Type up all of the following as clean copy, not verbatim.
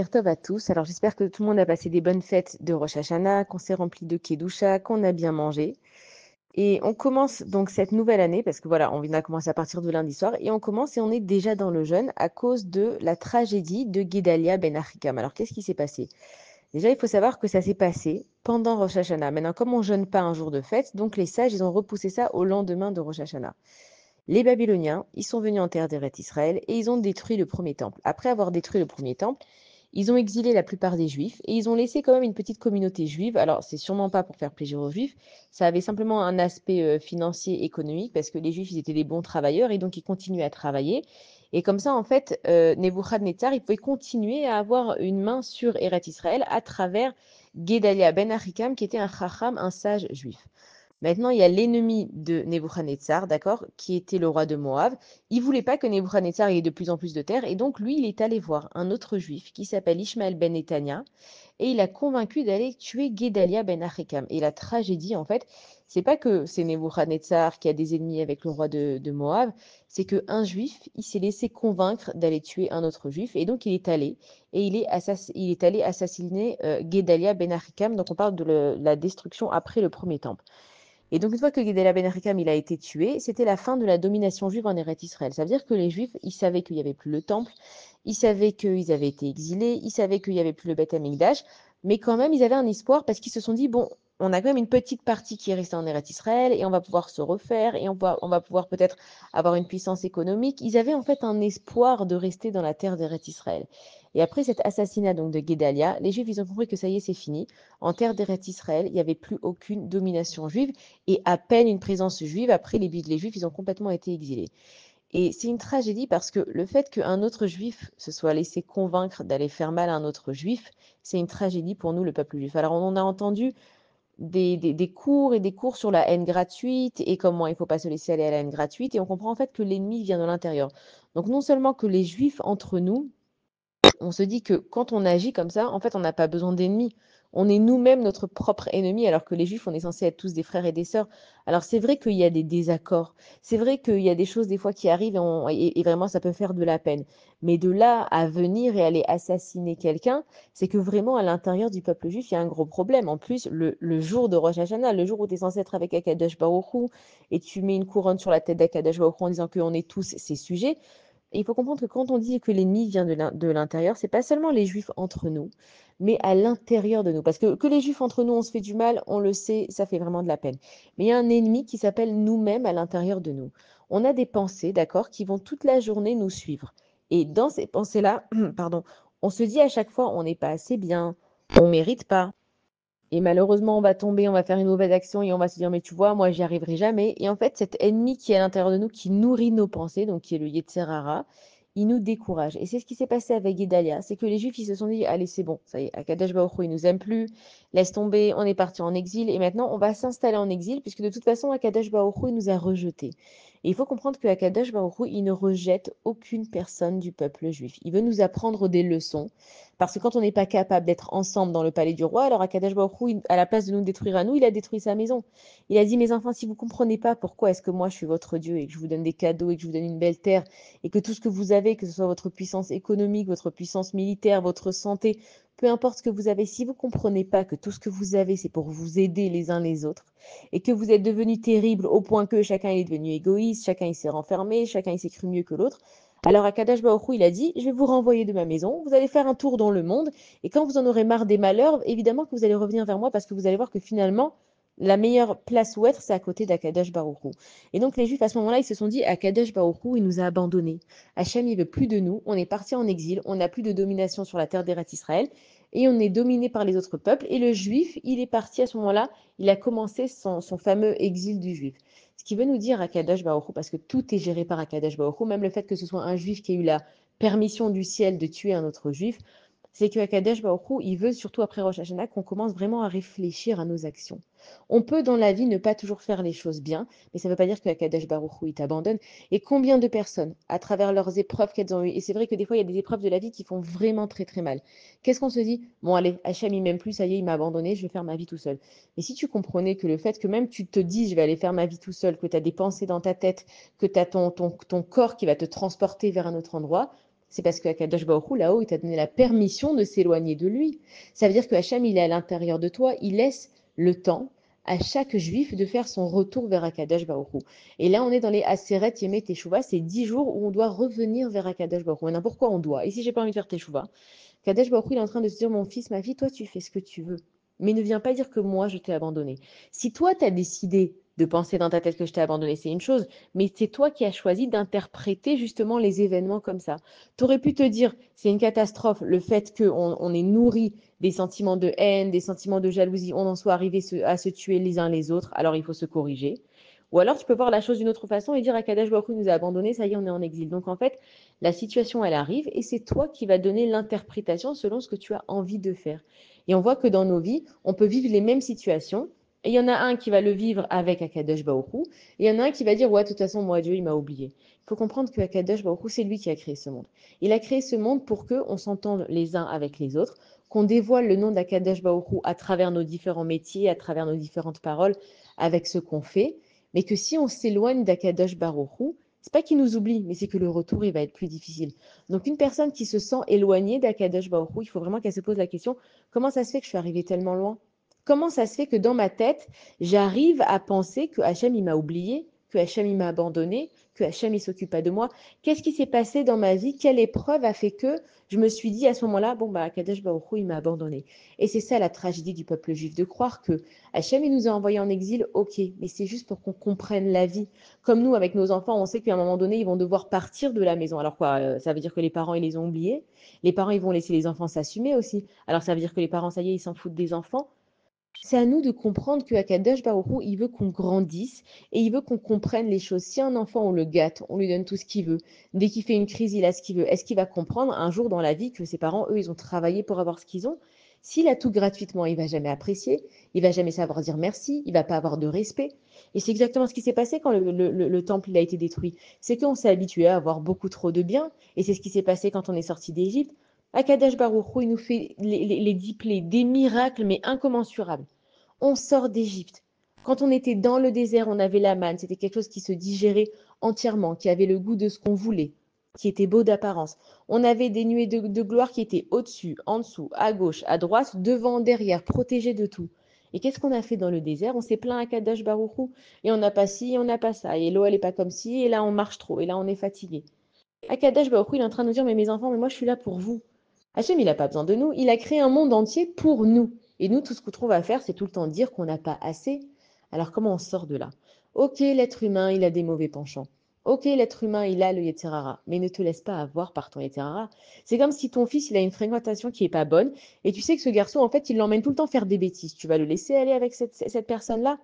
Tov à tous. Alors j'espère que tout le monde a passé des bonnes fêtes de Rosh Hashanah, qu'on s'est rempli de Kedusha, qu'on a bien mangé. Et on commence donc cette nouvelle année, parce que voilà, on vient de commencer à partir de lundi soir, et on commence et on est déjà dans le jeûne à cause de la tragédie de Guédalia ben Achikam. Alors qu'est-ce qui s'est passé? Déjà, il faut savoir que ça s'est passé pendant Rosh Hashanah. Maintenant, comme on jeûne pas un jour de fête, donc les sages, ils ont repoussé ça au lendemain de Rosh Hashanah. Les Babyloniens, ils sont venus en terre d'Eretz Israël et ils ont détruit le premier temple. Après avoir détruit le premier temple, ils ont exilé la plupart des Juifs et ils ont laissé quand même une petite communauté juive. Alors, c'est sûrement pas pour faire plaisir aux Juifs, ça avait simplement un aspect financier, économique, parce que les Juifs, ils étaient des bons travailleurs et donc ils continuaient à travailler. Et comme ça, en fait, Nebuchadnezzar, il pouvait continuer à avoir une main sur Eretz Israël à travers Guédalia ben Achikam, qui était un chacham, un sage juif. Maintenant, il y a l'ennemi de Nebuchadnezzar, d'accord, qui était le roi de Moab. Il voulait pas que Nebuchadnezzar ait de plus en plus de terres, et donc lui, il est allé voir un autre juif qui s'appelle Ishmael ben Netanya, et il a convaincu d'aller tuer Guédalia ben Achikam. Et la tragédie, en fait, c'est pas que c'est Nebuchadnezzar qui a des ennemis avec le roi de Moab, c'est qu'un juif, il s'est laissé convaincre d'aller tuer un autre juif, et donc il est allé, et il est allé assassiner Guédalia ben Achikam. Donc on parle de la destruction après le premier temple. Et donc, une fois que Guédéla Ben Achikam il a été tué, c'était la fin de la domination juive en Eretz Israël. Ça veut dire que les Juifs, ils savaient qu'il n'y avait plus le temple, ils savaient qu'ils avaient été exilés, ils savaient qu'il n'y avait plus le Beth Amikdash, mais quand même, ils avaient un espoir parce qu'ils se sont dit, bon, on a quand même une petite partie qui est restée en Eretz Israël et on va pouvoir se refaire et on va pouvoir peut-être avoir une puissance économique. Ils avaient en fait un espoir de rester dans la terre d'Eretz Israël. Et après cet assassinat donc de Guédalia, les Juifs, ils ont compris que ça y est, c'est fini. En terre d'Eretz Israël, il n'y avait plus aucune domination juive et à peine une présence juive. Après, les Juifs, ils ont complètement été exilés. Et c'est une tragédie parce que le fait qu'un autre Juif se soit laissé convaincre d'aller faire mal à un autre Juif, c'est une tragédie pour nous, le peuple juif. Alors, on en a entendu des cours et des cours sur la haine gratuite et comment il ne faut pas se laisser aller à la haine gratuite. Et on comprend en fait que l'ennemi vient de l'intérieur. Donc, non seulement que les Juifs entre nous, on se dit que quand on agit comme ça, en fait, on n'a pas besoin d'ennemis. On est nous-mêmes notre propre ennemi, alors que les Juifs, on est censé être tous des frères et des sœurs. Alors c'est vrai qu'il y a des désaccords, c'est vrai qu'il y a des choses des fois qui arrivent et vraiment ça peut faire de la peine. Mais de là à venir et aller assassiner quelqu'un, c'est que vraiment à l'intérieur du peuple juif, il y a un gros problème. En plus, le jour de Rosh Hashanah, le jour où tu es censé être avec Akadosh Baruch Hu, et tu mets une couronne sur la tête d'Akadosh Baruch Hu en disant qu'on est tous ses sujets, il faut comprendre que quand on dit que l'ennemi vient de l'intérieur, c'est pas seulement les juifs entre nous, mais à l'intérieur de nous. Parce que les juifs entre nous, on se fait du mal, on le sait, ça fait vraiment de la peine. Mais il y a un ennemi qui s'appelle nous-mêmes à l'intérieur de nous. On a des pensées, d'accord, qui vont toute la journée nous suivre. Et dans ces pensées-là, pardon, on se dit à chaque fois, on n'est pas assez bien, on mérite pas. Et malheureusement, on va tomber, on va faire une mauvaise action et on va se dire, mais tu vois, moi, j'y arriverai jamais. Et en fait, cet ennemi qui est à l'intérieur de nous, qui nourrit nos pensées, donc qui est le Yetzer Hara, il nous décourage. Et c'est ce qui s'est passé avec Guédalia. C'est que les Juifs, ils se sont dit, allez, c'est bon, ça y est, Akadosh Baruch Hu, il nous aime plus, laisse tomber, on est parti en exil. Et maintenant, on va s'installer en exil, puisque de toute façon, Akadosh Baruch Hu, il nous a rejetés. Et il faut comprendre que Akadosh Baruch Hu, il ne rejette aucune personne du peuple juif. Il veut nous apprendre des leçons. Parce que quand on n'est pas capable d'être ensemble dans le palais du roi, alors Akadosh Baruch Hu, à la place de nous détruire à nous, il a détruit sa maison. Il a dit, mes enfants, si vous ne comprenez pas pourquoi est-ce que moi je suis votre Dieu et que je vous donne des cadeaux et que je vous donne une belle terre et que tout ce que vous avez, que ce soit votre puissance économique, votre puissance militaire, votre santé, peu importe ce que vous avez, si vous ne comprenez pas que tout ce que vous avez, c'est pour vous aider les uns les autres et que vous êtes devenus terribles au point que chacun est devenu égoïste, chacun il s'est renfermé, chacun il s'est cru mieux que l'autre, alors Akadash Baruch Hu, il a dit, je vais vous renvoyer de ma maison, vous allez faire un tour dans le monde, et quand vous en aurez marre des malheurs, évidemment que vous allez revenir vers moi parce que vous allez voir que finalement, la meilleure place où être, c'est à côté d'Akadash Baruch Hu. Et donc les Juifs, à ce moment-là, ils se sont dit, Akadash Baruch Hu, il nous a abandonnés. Hachem, il veut plus de nous, on est parti en exil, on n'a plus de domination sur la terre d'Eretz Israël, et on est dominé par les autres peuples. Et le Juif, il est parti à ce moment-là, il a commencé son fameux exil du Juif. Ce qui veut nous dire Akadosh Baruch Hu, parce que tout est géré par Akadosh Baruch Hu, même le fait que ce soit un juif qui a eu la permission du ciel de tuer un autre juif, c'est que Akadosh Baruch Hu, il veut, surtout après Rosh Hashanah, qu'on commence vraiment à réfléchir à nos actions. On peut dans la vie ne pas toujours faire les choses bien, mais ça ne veut pas dire que Akadosh Baruch Hu, il t'abandonne. Et combien de personnes, à travers leurs épreuves qu'elles ont eues, et c'est vrai que des fois, il y a des épreuves de la vie qui font vraiment très très mal. Qu'est-ce qu'on se dit? Bon, allez, Hachem, il m'aime plus, ça y est, il m'a abandonné, je vais faire ma vie tout seul. Mais si tu comprenais que le fait que même tu te dis, je vais aller faire ma vie tout seul, que tu as des pensées dans ta tête, que tu as ton corps qui va te transporter vers un autre endroit, C'est parce que Akadosh Baruch Hu, là-haut, il t'a donné la permission de s'éloigner de lui. Ça veut dire que Hachem, il est à l'intérieur de toi, il laisse le temps à chaque juif de faire son retour vers Akadosh Baruch Hu. Et là, on est dans les Aseret Yemei Teshuvah, c'est 10 jours où on doit revenir vers Akadosh Baruch Hu. Maintenant, pourquoi on doit? Et si j'ai pas envie de faire Teshuvah, Kadesh Baruch Hu, il est en train de se dire, mon fils, ma fille, toi, tu fais ce que tu veux. Mais ne viens pas dire que moi, je t'ai abandonné. Si toi, tu as décidé de penser dans ta tête que je t'ai abandonné, c'est une chose, mais c'est toi qui as choisi d'interpréter justement les événements comme ça. Tu aurais pu te dire, c'est une catastrophe, le fait qu'on est nourri des sentiments de haine, des sentiments de jalousie, on en soit arrivé à se tuer les uns les autres, alors il faut se corriger. Ou alors tu peux voir la chose d'une autre façon et dire, Akadosh Baruch Hu nous a abandonnés, ça y est, on est en exil. Donc en fait, la situation, elle arrive et c'est toi qui vas donner l'interprétation selon ce que tu as envie de faire. Et on voit que dans nos vies, on peut vivre les mêmes situations. Et il y en a un qui va le vivre avec Akadosh Baruch Hu, et il y en a un qui va dire, ouais, de toute façon, moi, Dieu, il m'a oublié. Il faut comprendre que Akadosh Baruch Hu, c'est lui qui a créé ce monde. Il a créé ce monde pour qu'on s'entende les uns avec les autres, qu'on dévoile le nom d'Akadosh Baruch Hu à travers nos différents métiers, à travers nos différentes paroles, avec ce qu'on fait, mais que si on s'éloigne d'Akadosh Baruch Hu, c'est pas qu'il nous oublie, mais c'est que le retour, il va être plus difficile. Donc, une personne qui se sent éloignée d'Akadosh Baruch Hu, il faut vraiment qu'elle se pose la question, comment ça se fait que je suis arrivée tellement loin? Comment ça se fait que dans ma tête, j'arrive à penser que Hachem, il m'a oublié, que Hachem, il m'a abandonné, que Hachem, il s'occupe pas de moi? Qu'est-ce qui s'est passé dans ma vie? Quelle épreuve a fait que je me suis dit à ce moment-là, bon, bah, Akadosh Baruch Hu, il m'a abandonné. Et c'est ça la tragédie du peuple juif, de croire que Hachem, il nous a envoyés en exil, ok, mais c'est juste pour qu'on comprenne la vie. Comme nous, avec nos enfants, on sait qu'à un moment donné, ils vont devoir partir de la maison. Alors quoi, ça veut dire que les parents, ils les ont oubliés. Les parents, ils vont laisser les enfants s'assumer aussi. Alors ça veut dire que les parents, ça y est, ils s'en foutent des enfants. C'est à nous de comprendre que Akadosh Baruch Hu, il veut qu'on grandisse et il veut qu'on comprenne les choses. Si un enfant, on le gâte, on lui donne tout ce qu'il veut, dès qu'il fait une crise, il a ce qu'il veut, est-ce qu'il va comprendre un jour dans la vie que ses parents, eux, ils ont travaillé pour avoir ce qu'ils ont? S'il a tout gratuitement, il va jamais apprécier, il va jamais savoir dire merci, il va pas avoir de respect. Et c'est exactement ce qui s'est passé quand le temple il a été détruit. C'est qu'on s'est habitué à avoir beaucoup trop de biens, et c'est ce qui s'est passé quand on est sorti d'Égypte. Akadosh Baruch Hu, il nous fait les 10 plaies, des miracles, mais incommensurables. On sort d'Égypte. Quand on était dans le désert, on avait la manne. C'était quelque chose qui se digérait entièrement, qui avait le goût de ce qu'on voulait, qui était beau d'apparence. On avait des nuées de gloire qui étaient au-dessus, en dessous, à gauche, à droite, devant, derrière, protégés de tout. Et qu'est-ce qu'on a fait dans le désert? On s'est plaint à Kadosh Baruch Hu, et on n'a pas ci, et on n'a pas ça. Et l'eau, elle n'est pas comme ci, et là, on marche trop, et là, on est fatigué. Akadosh Baruch Hu, il est en train de nous dire, mais mes enfants, mais moi, je suis là pour vous. Hachem, il n'a pas besoin de nous. Il a créé un monde entier pour nous. Et nous, tout ce qu'on trouve à faire, c'est tout le temps dire qu'on n'a pas assez. Alors, comment on sort de là? Ok, l'être humain, il a des mauvais penchants. Ok, l'être humain, il a le Yetzirara. Mais ne te laisse pas avoir par ton Yetzirara. C'est comme si ton fils, il a une fréquentation qui n'est pas bonne. Et tu sais que ce garçon, en fait, il l'emmène tout le temps faire des bêtises. Tu vas le laisser aller avec cette personne-là?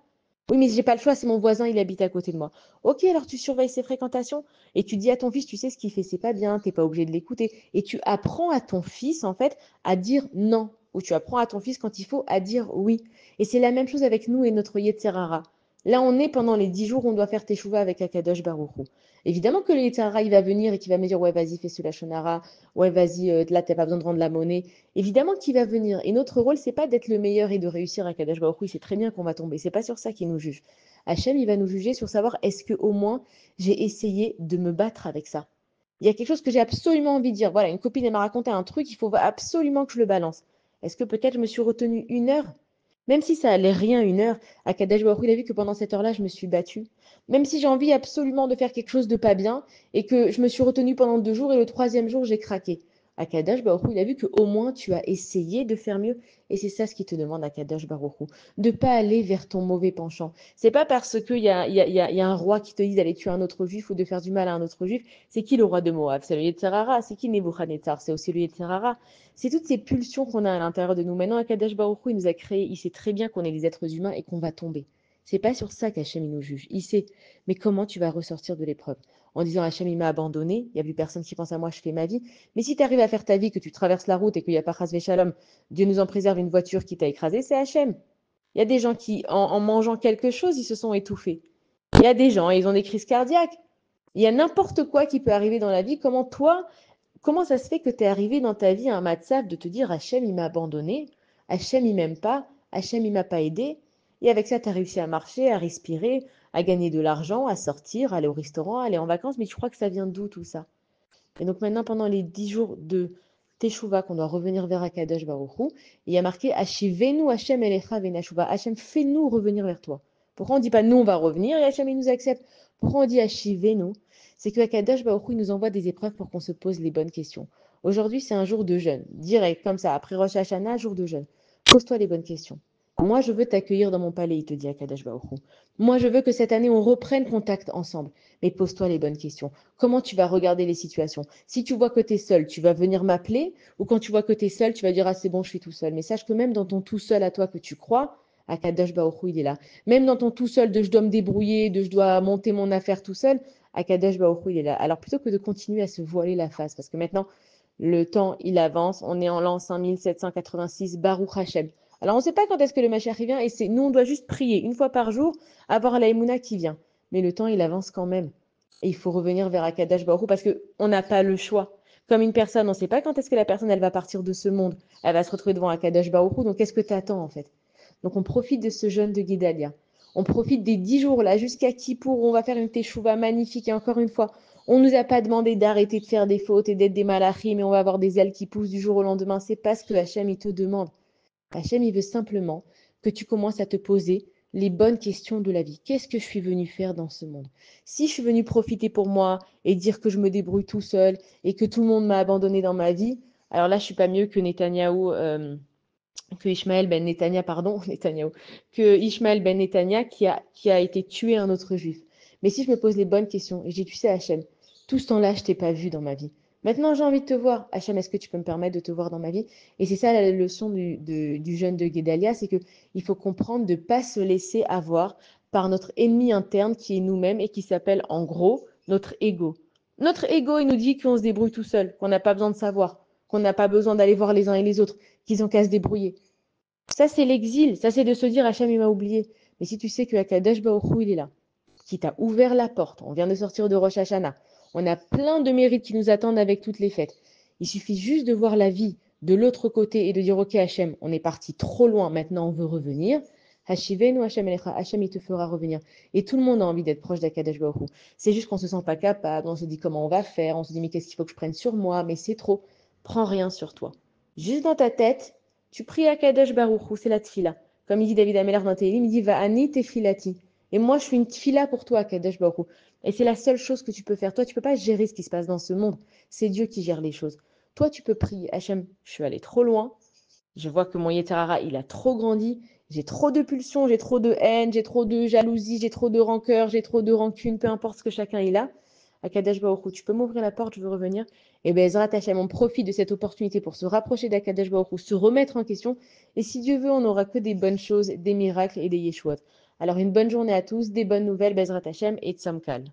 Oui, mais j'ai pas le choix, c'est mon voisin, il habite à côté de moi. Ok, alors tu surveilles ses fréquentations et tu dis à ton fils, tu sais ce qu'il fait, c'est pas bien, t'es pas obligé de l'écouter. Et tu apprends à ton fils, en fait, à dire non. Ou tu apprends à ton fils, quand il faut, à dire oui. Et c'est la même chose avec nous et notre Yetzerara. Là, on est pendant les 10 jours où on doit faire Teshuvah avec Akadosh Baruch Hu. Évidemment que le Yetzerara, il va venir et qu'il va me dire, ouais, vas-y, fais ce Lachonara. Ouais, vas-y, là, t'as pas besoin de rendre la monnaie. Évidemment qu'il va venir. Et notre rôle, c'est pas d'être le meilleur et de réussir à Kadosh Baruch Hu. Il sait très bien qu'on va tomber. C'est pas sur ça qu'il nous juge. Hachem, il va nous juger sur savoir est-ce que au moins j'ai essayé de me battre avec ça. Il y a quelque chose que j'ai absolument envie de dire. Voilà, une copine, elle m'a raconté un truc, il faut absolument que je le balance. Est-ce que peut-être je me suis retenue 1 heure? Même si ça allait rien 1 heure, Akadosh Baruch Hu, il a vu que pendant cette heure-là, je me suis battue. Même si j'ai envie absolument de faire quelque chose de pas bien et que je me suis retenue pendant 2 jours et le troisième jour, j'ai craqué. Akadosh Baruch Hu, il a vu qu'au moins tu as essayé de faire mieux et c'est ça ce qu'il te demande Akadosh Baruch Hu, de pas aller vers ton mauvais penchant. C'est pas parce qu'il y a un roi qui te dit d'aller tuer un autre juif ou de faire du mal à un autre juif. C'est qui le roi de Moab? C'est le Yetzirara. C'est qui Nebuchadnezzar? C'est aussi le Yetzirara. C'est toutes ces pulsions qu'on a à l'intérieur de nous. Maintenant, Akadosh Baruch Hu, il nous a créés. Il sait très bien qu'on est les êtres humains et qu'on va tomber. C'est pas sur ça qu'Hachem il nous juge. Il sait. Mais comment tu vas ressortir de l'épreuve? En disant Hachem il m'a abandonné, il n'y a plus personne qui pense à moi, je fais ma vie. Mais si tu arrives à faire ta vie, que tu traverses la route et qu'il n'y a pas Chas Shalom, Dieu nous en préserve une voiture qui t'a écrasé, c'est Hachem. Il y a des gens qui, en mangeant quelque chose, ils se sont étouffés. Il y a des gens, ils ont des crises cardiaques. Il y a n'importe quoi qui peut arriver dans la vie. Comment ça se fait que tu es arrivé dans ta vie à un matzav de te dire Hachem, il m'a abandonné, Hachem, il m'aime pas, Hachem, il m'a pas aidé. Et avec ça, tu as réussi à marcher, à respirer, à gagner de l'argent, à sortir, à aller au restaurant, à aller en vacances. Mais tu crois que ça vient d'où tout ça? Et donc maintenant, pendant les 10 jours de Teshuvah, qu'on doit revenir vers Akadosh Baruch Hu, il y a marqué Hashivenu Hashem Elecha Venashuva. Hashem, fais-nous revenir vers toi. Pourquoi on ne dit pas nous, on va revenir et Hashem, il nous accepte? Pourquoi on dit Hashivenu? C'est que Akadosh Baruch Hu, il nous envoie des épreuves pour qu'on se pose les bonnes questions. Aujourd'hui, c'est un jour de jeûne, direct, comme ça, après Rosh Hashanah, jour de jeûne. Pose-toi les bonnes questions. Moi, je veux t'accueillir dans mon palais, il te dit Akadosh Baruch Hu. Moi, je veux que cette année, on reprenne contact ensemble. Mais pose-toi les bonnes questions. Comment tu vas regarder les situations? Si tu vois que tu es seul, tu vas venir m'appeler, ou quand tu vois que tu es seul, tu vas dire ah c'est bon, je suis tout seul. Mais sache que même dans ton tout seul à toi que tu crois, Akadosh Baruch Hu, il est là. Même dans ton tout seul de je dois me débrouiller, de je dois monter mon affaire tout seul, Akadosh Baruch Hu, il est là. Alors plutôt que de continuer à se voiler la face, parce que maintenant le temps il avance, on est en l'an 5786, Baruch Hashem. Alors on ne sait pas quand est-ce que le Mashiach vient, et c'est nous on doit juste prier une fois par jour, avoir la Emouna qui vient. Mais le temps il avance quand même. Et il faut revenir vers Akadosh Baruch Hu parce qu'on n'a pas le choix. Comme une personne, on ne sait pas quand est-ce que la personne elle va partir de ce monde. Elle va se retrouver devant Akadosh Baruch Hu. Donc qu'est-ce que tu attends en fait? Donc on profite de ce jeûne de Guédalia. On profite des 10 jours là jusqu'à Kippour où on va faire une teshuva magnifique. Et encore une fois, on ne nous a pas demandé d'arrêter de faire des fautes et d'être des malachim, mais on va avoir des ailes qui poussent du jour au lendemain. C'est pas ce que Hachem il te demande. Hachem il veut simplement que tu commences à te poser les bonnes questions de la vie. Qu'est-ce que je suis venu faire dans ce monde? Si je suis venu profiter pour moi et dire que je me débrouille tout seul et que tout le monde m'a abandonné dans ma vie, alors là, je suis pas mieux que Netanyahou, que Ishmaël ben Netanya, pardon, Netanyahou, que Ishmaël ben Netanya qui a été tué un autre juif. Mais si je me pose les bonnes questions et je dis, tu sais, Hachem, tout ce temps-là, je t'ai pas vu dans ma vie. Maintenant, j'ai envie de te voir. Hachem, est-ce que tu peux me permettre de te voir dans ma vie? Et c'est ça la leçon du jeûne de Guédalia, c'est qu'il faut comprendre de ne pas se laisser avoir par notre ennemi interne qui est nous-mêmes et qui s'appelle en gros notre ego. Notre ego, il nous dit qu'on se débrouille tout seul, qu'on n'a pas besoin de savoir, qu'on n'a pas besoin d'aller voir les uns et les autres, qu'ils ont qu'à se débrouiller. Ça, c'est l'exil. Ça, c'est de se dire Hachem, il m'a oublié. Mais si tu sais que Akadosh Baruch Hu, il est là, qui t'a ouvert la porte, on vient de sortir de Rosh Hashanah, on a plein de mérites qui nous attendent avec toutes les fêtes. Il suffit juste de voir la vie de l'autre côté et de dire ok Hachem, on est parti trop loin, maintenant on veut revenir. Hashivenu Hachem Elecha, Hachem il te fera revenir. Et tout le monde a envie d'être proche d'Akadosh Baruch Hu. C'est juste qu'on se sent pas capable, on se dit comment on va faire, on se dit mais qu'est-ce qu'il faut que je prenne sur moi, mais c'est trop. Prends rien sur toi. Juste dans ta tête, tu pries Akadosh Baruch Hu, c'est la tfila. Comme il dit David Ameller dans Tehillim, il dit va ani tefilati. Et moi, je suis une tfila pour toi, Kadesh Baruch Hu. Et c'est la seule chose que tu peux faire. Toi, tu ne peux pas gérer ce qui se passe dans ce monde. C'est Dieu qui gère les choses. Toi, tu peux prier. Hachem, je suis allé trop loin. Je vois que mon Yetzirara, il a trop grandi. J'ai trop de pulsions, j'ai trop de haine, j'ai trop de jalousie, j'ai trop de rancœur, j'ai trop de rancune, peu importe ce que chacun il a. À Kadesh Baruch Hu, tu peux m'ouvrir la porte, je veux revenir. Et bien, Ezrat Hachem, on profite de cette opportunité pour se rapprocher d'Akadesh Baruch Hu, se remettre en question. Et si Dieu veut, on n'aura que des bonnes choses, des miracles et des yeshuot. Alors, une bonne journée à tous, des bonnes nouvelles, Bezrat Hachem et Tzamkal.